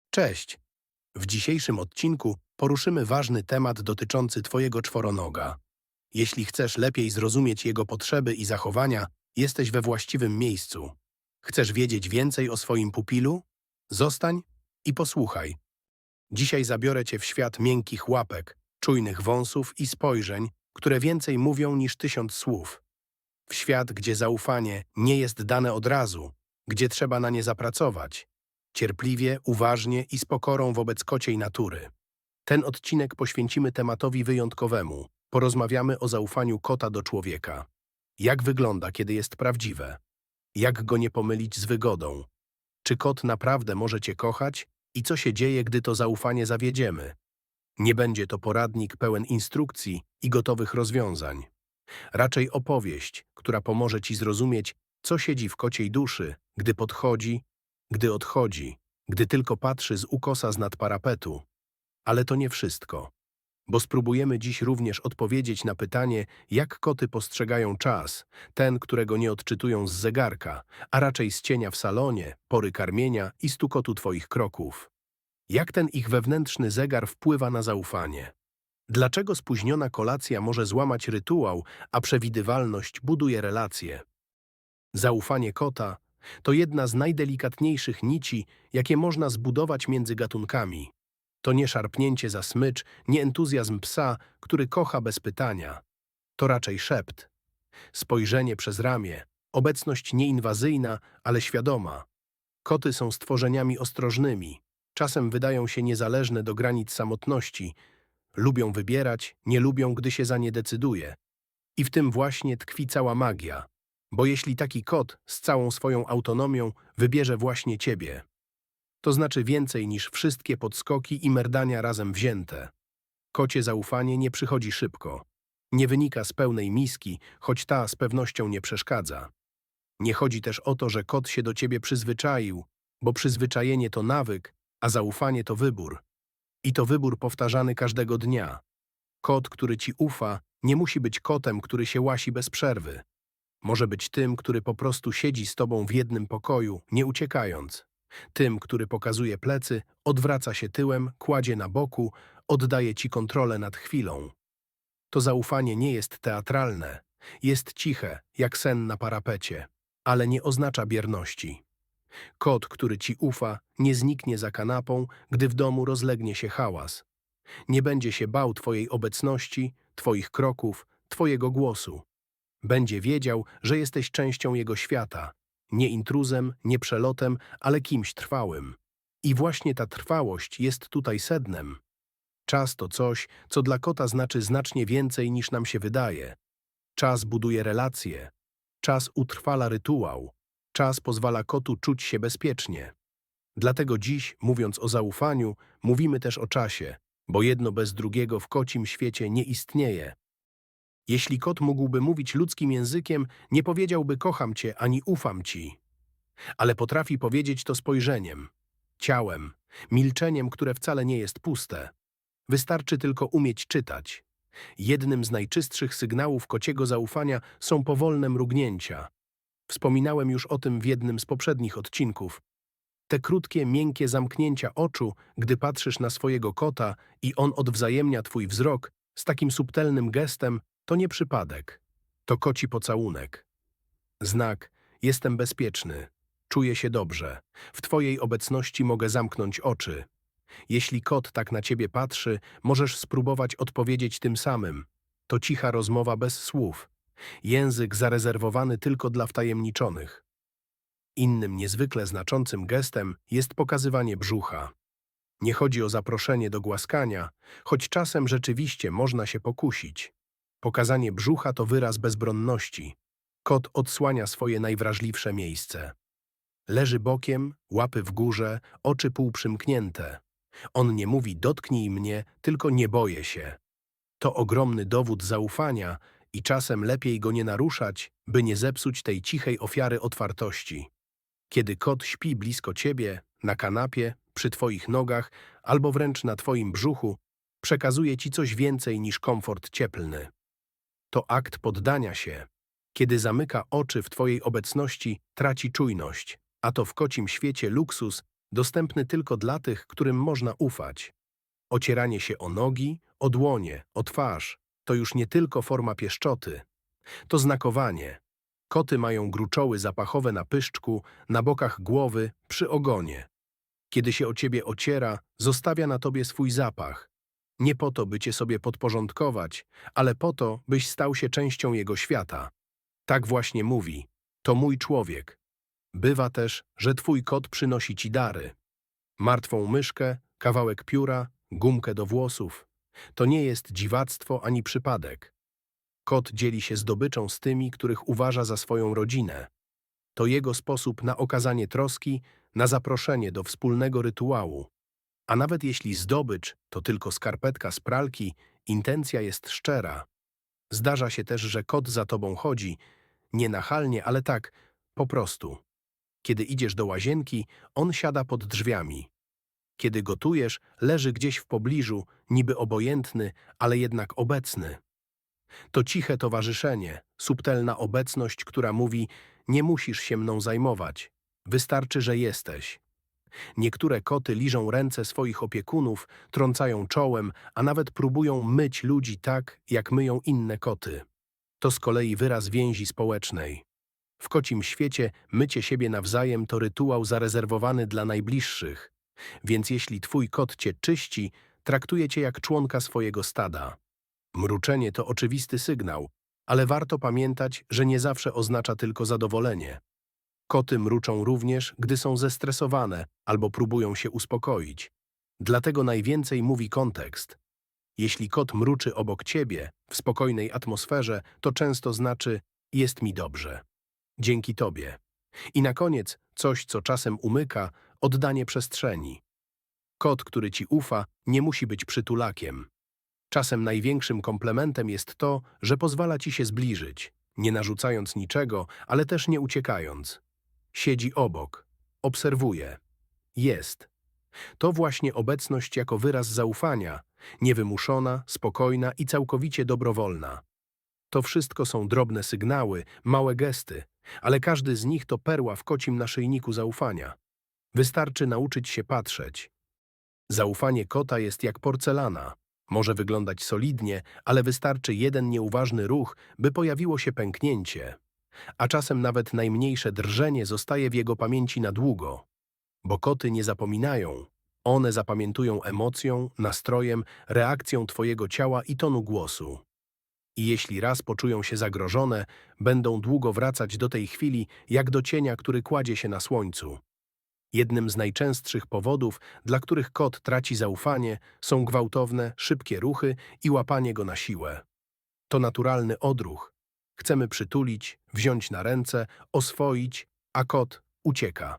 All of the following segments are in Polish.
Cześć! W dzisiejszym odcinku poruszymy ważny temat dotyczący Twojego czworonoga. Jeśli chcesz lepiej zrozumieć jego potrzeby i zachowania, jesteś we właściwym miejscu. Chcesz wiedzieć więcej o swoim pupilu? Zostań i posłuchaj. Dzisiaj zabiorę Cię w świat miękkich łapek, czujnych wąsów i spojrzeń, które więcej mówią niż 1000 słów. W świat, gdzie zaufanie nie jest dane od razu, gdzie trzeba na nie zapracować. Cierpliwie, uważnie i z pokorą wobec kociej natury. Ten odcinek poświęcimy tematowi wyjątkowemu. Porozmawiamy o zaufaniu kota do człowieka. Jak wygląda, kiedy jest prawdziwe? Jak go nie pomylić z wygodą? Czy kot naprawdę może Cię kochać? I co się dzieje, gdy to zaufanie zawiedziemy? Nie będzie to poradnik pełen instrukcji i gotowych rozwiązań. Raczej opowieść, która pomoże Ci zrozumieć, co siedzi w kociej duszy, gdy podchodzi, gdy odchodzi, gdy tylko patrzy z ukosa znad parapetu. Ale to nie wszystko, bo spróbujemy dziś również odpowiedzieć na pytanie, jak koty postrzegają czas, ten, którego nie odczytują z zegarka, a raczej z cienia w salonie, pory karmienia i stukotu Twoich kroków. Jak ten ich wewnętrzny zegar wpływa na zaufanie? Dlaczego spóźniona kolacja może złamać rytuał, a przewidywalność buduje relacje? Zaufanie kota to jedna z najdelikatniejszych nici, jakie można zbudować między gatunkami. To nie szarpnięcie za smycz, nie entuzjazm psa, który kocha bez pytania. To raczej szept, spojrzenie przez ramię, obecność nieinwazyjna, ale świadoma. Koty są stworzeniami ostrożnymi, czasem wydają się niezależne do granic samotności, lubią wybierać, nie lubią, gdy się za nie decyduje. I w tym właśnie tkwi cała magia. Bo jeśli taki kot z całą swoją autonomią wybierze właśnie Ciebie, to znaczy więcej niż wszystkie podskoki i merdania razem wzięte. Kocie zaufanie nie przychodzi szybko. Nie wynika z pełnej miski, choć ta z pewnością nie przeszkadza. Nie chodzi też o to, że kot się do Ciebie przyzwyczaił, bo przyzwyczajenie to nawyk, a zaufanie to wybór. I to wybór powtarzany każdego dnia. Kot, który Ci ufa, nie musi być kotem, który się łasi bez przerwy. Może być tym, który po prostu siedzi z Tobą w jednym pokoju, nie uciekając. Tym, który pokazuje plecy, odwraca się tyłem, kładzie na boku, oddaje Ci kontrolę nad chwilą. To zaufanie nie jest teatralne. Jest ciche, jak sen na parapecie, ale nie oznacza bierności. Kot, który Ci ufa, nie zniknie za kanapą, gdy w domu rozlegnie się hałas. Nie będzie się bał Twojej obecności, Twoich kroków, Twojego głosu. Będzie wiedział, że jesteś częścią jego świata, nie intruzem, nie przelotem, ale kimś trwałym. I właśnie ta trwałość jest tutaj sednem. Czas to coś, co dla kota znaczy znacznie więcej niż nam się wydaje. Czas buduje relacje. Czas utrwala rytuał. Czas pozwala kotu czuć się bezpiecznie. Dlatego dziś, mówiąc o zaufaniu, mówimy też o czasie, bo jedno bez drugiego w kocim świecie nie istnieje. Jeśli kot mógłby mówić ludzkim językiem, nie powiedziałby kocham cię ani ufam ci. Ale potrafi powiedzieć to spojrzeniem, ciałem, milczeniem, które wcale nie jest puste. Wystarczy tylko umieć czytać. Jednym z najczystszych sygnałów kociego zaufania są powolne mrugnięcia. Wspominałem już o tym w jednym z poprzednich odcinków. Te krótkie, miękkie zamknięcia oczu, gdy patrzysz na swojego kota i on odwzajemnia twój wzrok z takim subtelnym gestem, to nie przypadek. To koci pocałunek. Znak, jestem bezpieczny, czuję się dobrze, w twojej obecności mogę zamknąć oczy. Jeśli kot tak na ciebie patrzy, możesz spróbować odpowiedzieć tym samym. To cicha rozmowa bez słów. Język zarezerwowany tylko dla wtajemniczonych. Innym niezwykle znaczącym gestem jest pokazywanie brzucha. Nie chodzi o zaproszenie do głaskania, choć czasem rzeczywiście można się pokusić. Pokazanie brzucha to wyraz bezbronności. Kot odsłania swoje najwrażliwsze miejsce. Leży bokiem, łapy w górze, oczy półprzymknięte. On nie mówi dotknij mnie, tylko nie boję się. To ogromny dowód zaufania i czasem lepiej go nie naruszać, by nie zepsuć tej cichej ofiary otwartości. Kiedy kot śpi blisko ciebie, na kanapie, przy twoich nogach albo wręcz na twoim brzuchu, przekazuje ci coś więcej niż komfort cieplny. To akt poddania się. Kiedy zamyka oczy w twojej obecności, traci czujność. A to w kocim świecie luksus dostępny tylko dla tych, którym można ufać. Ocieranie się o nogi, o dłonie, o twarz to już nie tylko forma pieszczoty. To znakowanie. Koty mają gruczoły zapachowe na pyszczku, na bokach głowy, przy ogonie. Kiedy się o ciebie ociera, zostawia na tobie swój zapach. Nie po to, by cię sobie podporządkować, ale po to, byś stał się częścią jego świata. Tak właśnie mówi. To mój człowiek. Bywa też, że twój kot przynosi ci dary. Martwą myszkę, kawałek pióra, gumkę do włosów. To nie jest dziwactwo ani przypadek. Kot dzieli się zdobyczą z tymi, których uważa za swoją rodzinę. To jego sposób na okazanie troski, na zaproszenie do wspólnego rytuału. A nawet jeśli zdobycz to tylko skarpetka z pralki, intencja jest szczera. Zdarza się też, że kot za tobą chodzi, nie nachalnie, ale tak, po prostu. Kiedy idziesz do łazienki, on siada pod drzwiami. Kiedy gotujesz, leży gdzieś w pobliżu, niby obojętny, ale jednak obecny. To ciche towarzyszenie, subtelna obecność, która mówi: nie musisz się mną zajmować, wystarczy, że jesteś. Niektóre koty liżą ręce swoich opiekunów, trącają czołem, a nawet próbują myć ludzi tak, jak myją inne koty. To z kolei wyraz więzi społecznej. W kocim świecie mycie siebie nawzajem to rytuał zarezerwowany dla najbliższych, więc jeśli twój kot cię czyści, traktuje cię jak członka swojego stada. Mruczenie to oczywisty sygnał, ale warto pamiętać, że nie zawsze oznacza tylko zadowolenie. Koty mruczą również, gdy są zestresowane albo próbują się uspokoić. Dlatego najwięcej mówi kontekst. Jeśli kot mruczy obok ciebie, w spokojnej atmosferze, to często znaczy: jest mi dobrze. Dzięki tobie. I na koniec coś, co czasem umyka: oddanie przestrzeni. Kot, który ci ufa, nie musi być przytulakiem. Czasem największym komplementem jest to, że pozwala ci się zbliżyć, nie narzucając niczego, ale też nie uciekając. Siedzi obok, obserwuje, jest. To właśnie obecność jako wyraz zaufania, niewymuszona, spokojna i całkowicie dobrowolna. To wszystko są drobne sygnały, małe gesty, ale każdy z nich to perła w kocim naszyjniku zaufania. Wystarczy nauczyć się patrzeć. Zaufanie kota jest jak porcelana. Może wyglądać solidnie, ale wystarczy jeden nieuważny ruch, by pojawiło się pęknięcie. A czasem nawet najmniejsze drżenie zostaje w jego pamięci na długo. Bo koty nie zapominają. One zapamiętują emocją, nastrojem, reakcją twojego ciała i tonu głosu. I jeśli raz poczują się zagrożone, będą długo wracać do tej chwili, jak do cienia, który kładzie się na słońcu. Jednym z najczęstszych powodów, dla których kot traci zaufanie, są gwałtowne, szybkie ruchy i łapanie go na siłę. To naturalny odruch. Chcemy przytulić, wziąć na ręce, oswoić, a kot ucieka.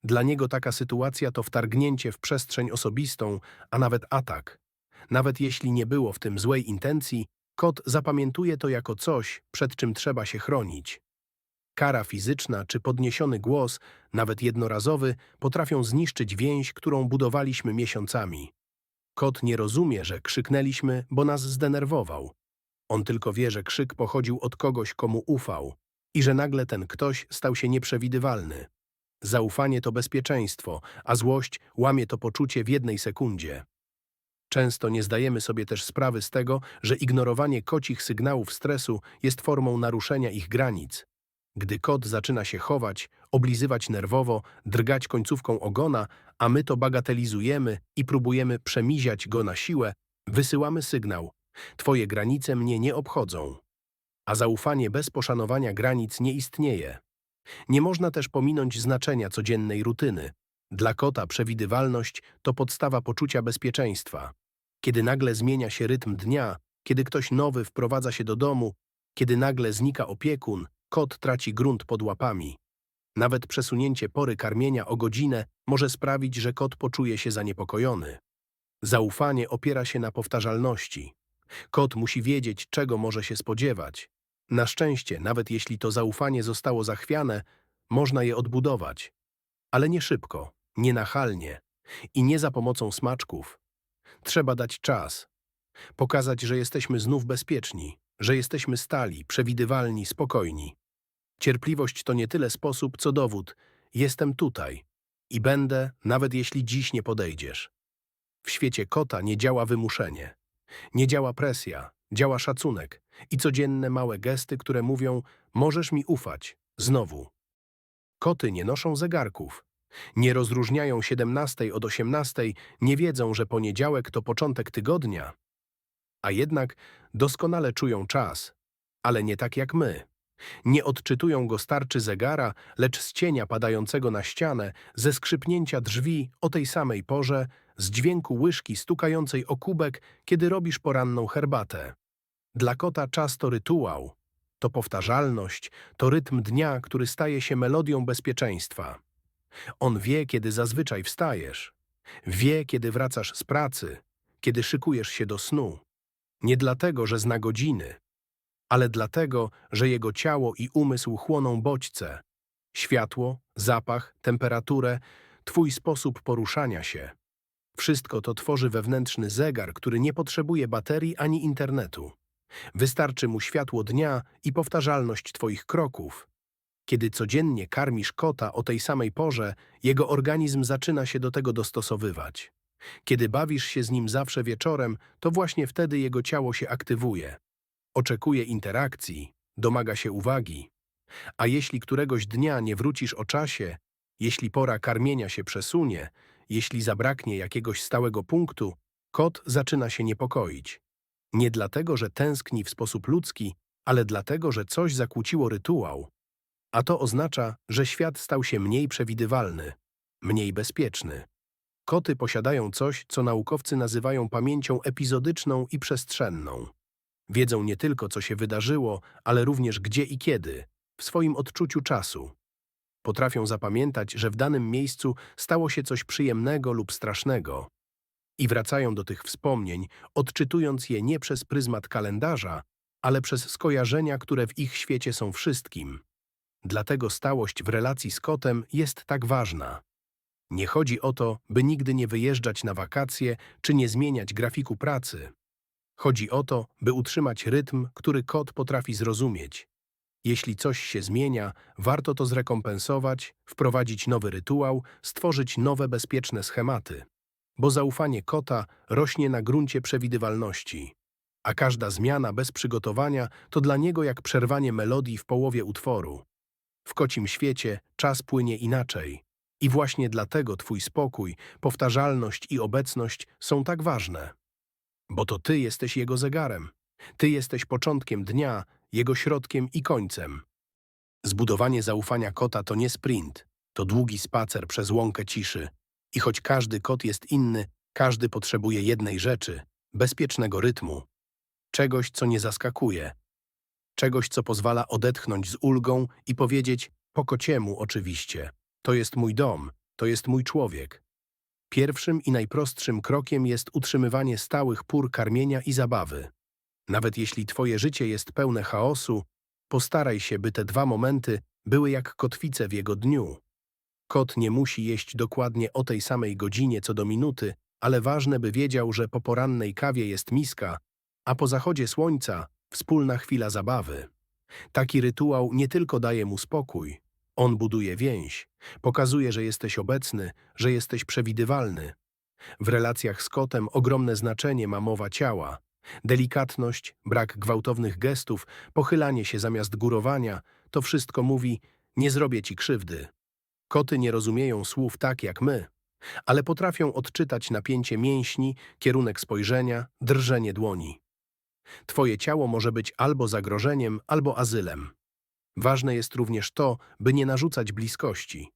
Dla niego taka sytuacja to wtargnięcie w przestrzeń osobistą, a nawet atak. Nawet jeśli nie było w tym złej intencji, kot zapamiętuje to jako coś, przed czym trzeba się chronić. Kara fizyczna czy podniesiony głos, nawet jednorazowy, potrafią zniszczyć więź, którą budowaliśmy miesiącami. Kot nie rozumie, że krzyknęliśmy, bo nas zdenerwował. On tylko wie, że krzyk pochodził od kogoś, komu ufał i że nagle ten ktoś stał się nieprzewidywalny. Zaufanie to bezpieczeństwo, a złość łamie to poczucie w jednej sekundzie. Często nie zdajemy sobie też sprawy z tego, że ignorowanie kocich sygnałów stresu jest formą naruszenia ich granic. Gdy kot zaczyna się chować, oblizywać nerwowo, drgać końcówką ogona, a my to bagatelizujemy i próbujemy przemiziać go na siłę, wysyłamy sygnał: twoje granice mnie nie obchodzą. A zaufanie bez poszanowania granic nie istnieje. Nie można też pominąć znaczenia codziennej rutyny. Dla kota przewidywalność to podstawa poczucia bezpieczeństwa. Kiedy nagle zmienia się rytm dnia, kiedy ktoś nowy wprowadza się do domu, kiedy nagle znika opiekun, kot traci grunt pod łapami. Nawet przesunięcie pory karmienia o godzinę może sprawić, że kot poczuje się zaniepokojony. Zaufanie opiera się na powtarzalności. Kot musi wiedzieć, czego może się spodziewać. Na szczęście, nawet jeśli to zaufanie zostało zachwiane, można je odbudować. Ale nie szybko, nie nachalnie i nie za pomocą smaczków. Trzeba dać czas. Pokazać, że jesteśmy znów bezpieczni, że jesteśmy stali, przewidywalni, spokojni. Cierpliwość to nie tyle sposób, co dowód. jestem tutaj i będę, nawet jeśli dziś nie podejdziesz. W świecie kota nie działa wymuszenie, nie działa presja, działa szacunek i codzienne małe gesty, które mówią: możesz mi ufać, znowu. Koty nie noszą zegarków, nie rozróżniają 17 od 18, nie wiedzą, że poniedziałek to początek tygodnia, a jednak doskonale czują czas, ale nie tak jak my. Nie odczytują go z tarczy zegara, lecz z cienia padającego na ścianę, ze skrzypnięcia drzwi o tej samej porze, z dźwięku łyżki stukającej o kubek, kiedy robisz poranną herbatę. Dla kota czas to rytuał, to powtarzalność, to rytm dnia, który staje się melodią bezpieczeństwa. On wie, kiedy zazwyczaj wstajesz. Wie, kiedy wracasz z pracy, kiedy szykujesz się do snu. Nie dlatego, że zna godziny, ale dlatego, że jego ciało i umysł chłoną bodźce. Światło, zapach, temperaturę, twój sposób poruszania się. Wszystko to tworzy wewnętrzny zegar, który nie potrzebuje baterii ani internetu. Wystarczy mu światło dnia i powtarzalność twoich kroków. Kiedy codziennie karmisz kota o tej samej porze, jego organizm zaczyna się do tego dostosowywać. Kiedy bawisz się z nim zawsze wieczorem, to właśnie wtedy jego ciało się aktywuje. Oczekuje interakcji, domaga się uwagi. A jeśli któregoś dnia nie wrócisz o czasie, jeśli pora karmienia się przesunie, jeśli zabraknie jakiegoś stałego punktu, kot zaczyna się niepokoić. Nie dlatego, że tęskni w sposób ludzki, ale dlatego, że coś zakłóciło rytuał. A to oznacza, że świat stał się mniej przewidywalny, mniej bezpieczny. Koty posiadają coś, co naukowcy nazywają pamięcią epizodyczną i przestrzenną. Wiedzą nie tylko, co się wydarzyło, ale również gdzie i kiedy, w swoim odczuciu czasu. Potrafią zapamiętać, że w danym miejscu stało się coś przyjemnego lub strasznego. I wracają do tych wspomnień, odczytując je nie przez pryzmat kalendarza, ale przez skojarzenia, które w ich świecie są wszystkim. Dlatego stałość w relacji z kotem jest tak ważna. Nie chodzi o to, by nigdy nie wyjeżdżać na wakacje czy nie zmieniać grafiku pracy. Chodzi o to, by utrzymać rytm, który kot potrafi zrozumieć. Jeśli coś się zmienia, warto to zrekompensować, wprowadzić nowy rytuał, stworzyć nowe bezpieczne schematy. Bo zaufanie kota rośnie na gruncie przewidywalności. A każda zmiana bez przygotowania to dla niego jak przerwanie melodii w połowie utworu. W kocim świecie czas płynie inaczej. I właśnie dlatego twój spokój, powtarzalność i obecność są tak ważne. Bo to ty jesteś jego zegarem. Ty jesteś początkiem dnia, jego środkiem i końcem. Zbudowanie zaufania kota to nie sprint, to długi spacer przez łąkę ciszy. I choć każdy kot jest inny, każdy potrzebuje jednej rzeczy – bezpiecznego rytmu. Czegoś, co nie zaskakuje. Czegoś, co pozwala odetchnąć z ulgą i powiedzieć po kociemu oczywiście. To jest mój dom, to jest mój człowiek. Pierwszym i najprostszym krokiem jest utrzymywanie stałych pór karmienia i zabawy. Nawet jeśli twoje życie jest pełne chaosu, postaraj się, by te dwa momenty były jak kotwice w jego dniu. Kot nie musi jeść dokładnie o tej samej godzinie co do minuty, ale ważne, by wiedział, że po porannej kawie jest miska, a po zachodzie słońca wspólna chwila zabawy. Taki rytuał nie tylko daje mu spokój, on buduje więź, pokazuje, że jesteś obecny, że jesteś przewidywalny. W relacjach z kotem ogromne znaczenie ma mowa ciała. Delikatność, brak gwałtownych gestów, pochylanie się zamiast górowania, to wszystko mówi: nie zrobię ci krzywdy. Koty nie rozumieją słów tak jak my, ale potrafią odczytać napięcie mięśni, kierunek spojrzenia, drżenie dłoni. Twoje ciało może być albo zagrożeniem, albo azylem. Ważne jest również to, by nie narzucać bliskości.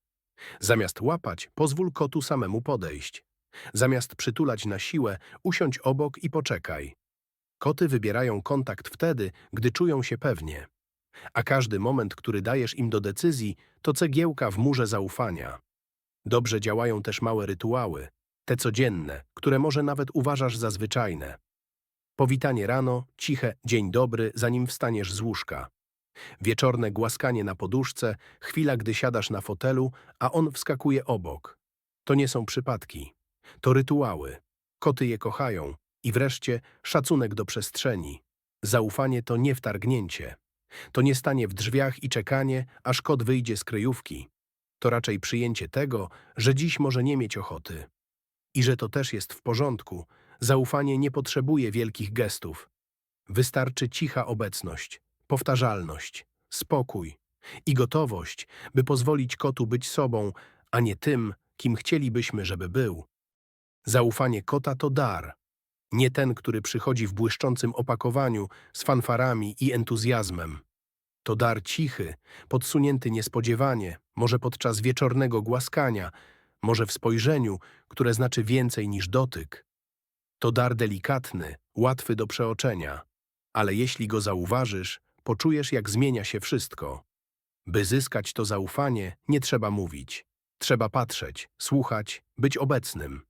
Zamiast łapać, pozwól kotu samemu podejść. Zamiast przytulać na siłę, usiądź obok i poczekaj. Koty wybierają kontakt wtedy, gdy czują się pewnie. A każdy moment, który dajesz im do decyzji, to cegiełka w murze zaufania. Dobrze działają też małe rytuały, te codzienne, które może nawet uważasz za zwyczajne. Powitanie rano, ciche dzień dobry, zanim wstaniesz z łóżka. Wieczorne głaskanie na poduszce, chwila, gdy siadasz na fotelu, a on wskakuje obok. To nie są przypadki. To rytuały. Koty je kochają. I wreszcie szacunek do przestrzeni. Zaufanie to nie wtargnięcie. To nie stanie w drzwiach i czekanie, aż kot wyjdzie z kryjówki. to raczej przyjęcie tego, że dziś może nie mieć ochoty. I że to też jest w porządku. Zaufanie nie potrzebuje wielkich gestów. Wystarczy cicha obecność, powtarzalność, spokój i gotowość, by pozwolić kotu być sobą, a nie tym, kim chcielibyśmy, żeby był. Zaufanie kota to dar. Nie ten, który przychodzi w błyszczącym opakowaniu, z fanfarami i entuzjazmem. To dar cichy, podsunięty niespodziewanie, może podczas wieczornego głaskania, może w spojrzeniu, które znaczy więcej niż dotyk. To dar delikatny, łatwy do przeoczenia, ale jeśli go zauważysz, poczujesz, jak zmienia się wszystko. By zyskać to zaufanie, nie trzeba mówić. Trzeba patrzeć, słuchać, być obecnym.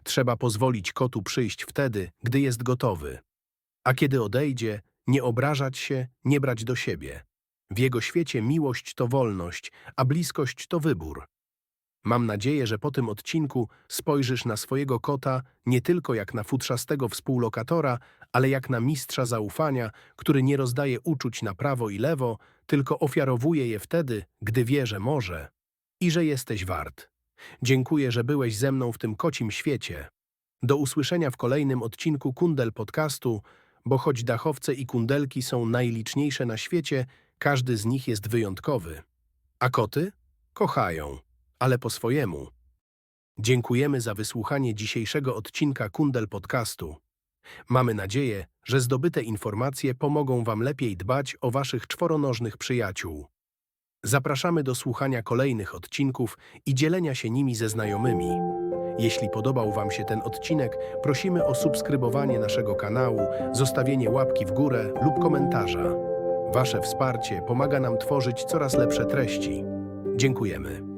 Trzeba pozwolić kotu przyjść wtedy, gdy jest gotowy. A kiedy odejdzie, nie obrażać się, nie brać do siebie. W jego świecie miłość to wolność, a bliskość to wybór. Mam nadzieję, że po tym odcinku spojrzysz na swojego kota nie tylko jak na futrzastego współlokatora, ale jak na mistrza zaufania, który nie rozdaje uczuć na prawo i lewo, tylko ofiarowuje je wtedy, gdy wie, że może i że jesteś wart. Dziękuję, że byłeś ze mną w tym kocim świecie. Do usłyszenia w kolejnym odcinku Kundel Podcastu, bo choć dachowce i kundelki są najliczniejsze na świecie, każdy z nich jest wyjątkowy. A koty? Kochają, ale po swojemu. Dziękujemy za wysłuchanie dzisiejszego odcinka Kundel Podcastu. Mamy nadzieję, że zdobyte informacje pomogą Wam lepiej dbać o Waszych czworonożnych przyjaciół. Zapraszamy do słuchania kolejnych odcinków i dzielenia się nimi ze znajomymi. Jeśli podobał Wam się ten odcinek, prosimy o subskrybowanie naszego kanału, zostawienie łapki w górę lub komentarza. Wasze wsparcie pomaga nam tworzyć coraz lepsze treści. Dziękujemy.